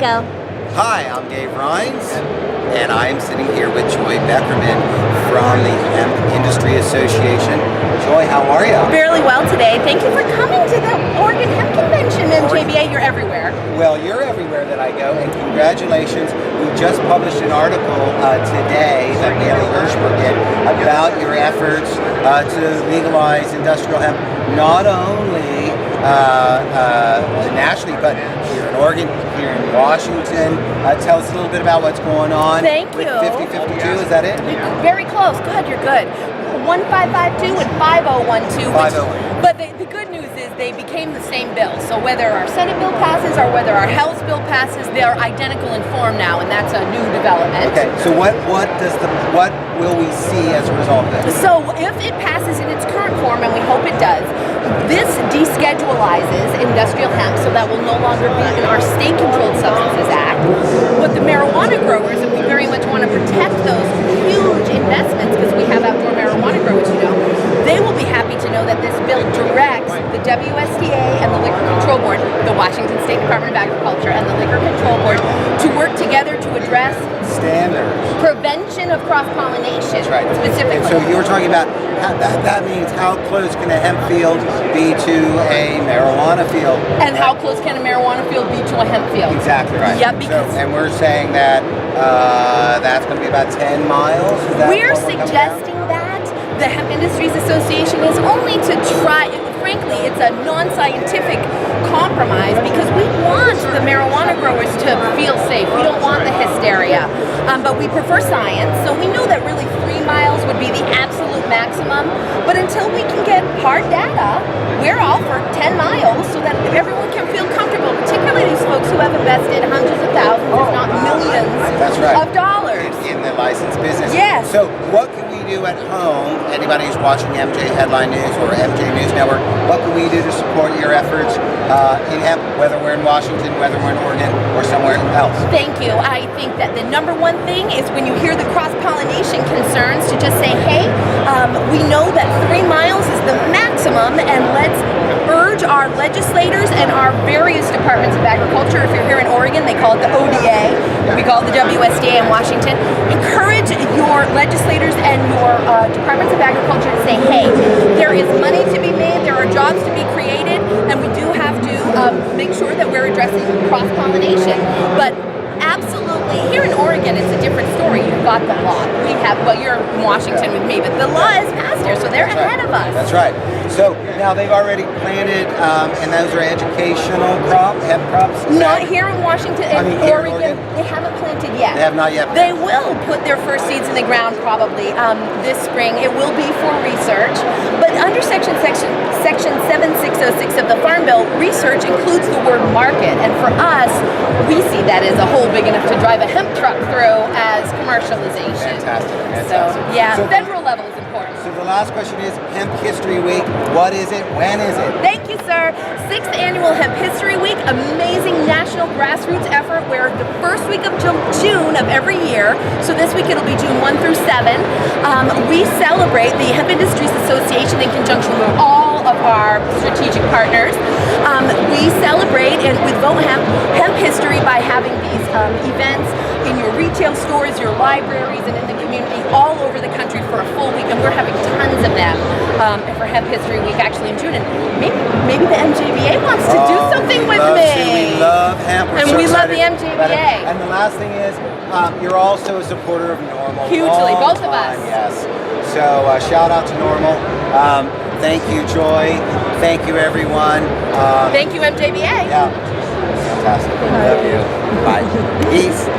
go. Hi, I'm Dave Rhines, and I am sitting here with Joy Beckerman from the Hemp Industry Association. Joy, how are you? Fairly well today. Thank you for coming to the Oregon Hemp Convention. MJBA, you're everywhere. Well, you're everywhere that I go, and congratulations. We just published an article today that Bailey Hirschberg did about your efforts to legalize industrial hemp, not only nationally, but here in Oregon, here in Washington. Tell us a little bit about what's going on. Thank with you. 5052, is that it? Very close. Good, you're good. 1552 and 5012. 501. But the good news is they became the same bill. So whether our Senate bill passes or whether our House bill passes, they're identical in form now, and that's a new development. Okay. So what will we see as a result of this? So if it passes in its current form, and we hope it does, this deschedulizes industrial hemp, so that will no longer be in our State Controlled Substances Act. But the marijuana growers, and we very much want to protect those huge investments because we have outdoor marijuana growers, they will be happy to know that this bill directs the WSTA and the Liquor Control Board, the Washington State Department of Agriculture and the Liquor Control Board, to work together to address standards, prevention of cross-pollination. That's right. Specifically. And so you were talking about that means how close can a hemp field be to a marijuana field? And how close can a marijuana field be to a hemp field? Exactly right. Yep, because and we're saying that that's going to be about 10 miles? Is that we're what suggesting that. The Hemp Industries Association is only to try, frankly, it's a non-scientific compromise because we want the marijuana growers to feel safe. We don't want the hysteria. But we prefer science, so we know that really 3 miles would be the absolute maximum. But until we can get hard data, we're all for 10 miles so that everyone can feel comfortable, particularly these folks who have invested hundreds of thousands, if not millions of dollars. In the licensed business. Yes. So what can we do at home, anybody who's watching MJ Headline News or MJ News Network, what can we do to support your efforts in hemp, whether we're in Washington, whether we're in Oregon, or somewhere else? Thank you. I think that the number one thing is when you hear the cross-pollination concerns to just say, hey, we know that 3 miles is the maximum, and let's urge our legislators and our various departments of agriculture. If you're here in Oregon, they call it the ODA. We call it the WSDA in Washington. Encourage your legislators and your departments of agriculture to say, hey, there is money to be made, there are jobs to be created, and we do have to make sure that we're addressing cross-pollination. But absolutely, here in Oregon, it's a different story. You've got the law. We have, well, you're in Washington with me, but the law is passed here, so they're ahead of us. That's right. So now they've already planted, and those are educational hemp crops? Not here in Washington and Oregon. They haven't planted yet. They have not yet. They will put their first seeds in the ground probably this spring. It will be for research. But under section 7606 of the Farm Bill, research includes the word market. And for us, we see that as a hole big enough to drive a hemp truck through as commercialization. Fantastic. So, yeah, federal level is important. So the last question is Hemp History Week. What is it? When is it? Thank you, sir. 6th Annual Hemp History Week, amazing national grassroots effort where the first week of June of every year, so this week it'll be June 1 through 7, we celebrate the Hemp Industries Association in conjunction with all of our strategic partners. We celebrate and with Vote Hemp history by having these events in your retail stores, your libraries, and in the community all over the country for a full week, and we're having tons of them for Hemp History Week actually in June, and maybe the MJBA wants to do something with me. We love hemp. And we love the MJBA. And the last thing is, you're also a supporter of Normal. Hugely, both of us. Yes. So shout out to Normal. Thank you, Joy. Thank you, everyone. Thank you, MJBA. Yeah. Fantastic. Love you. Bye. Peace.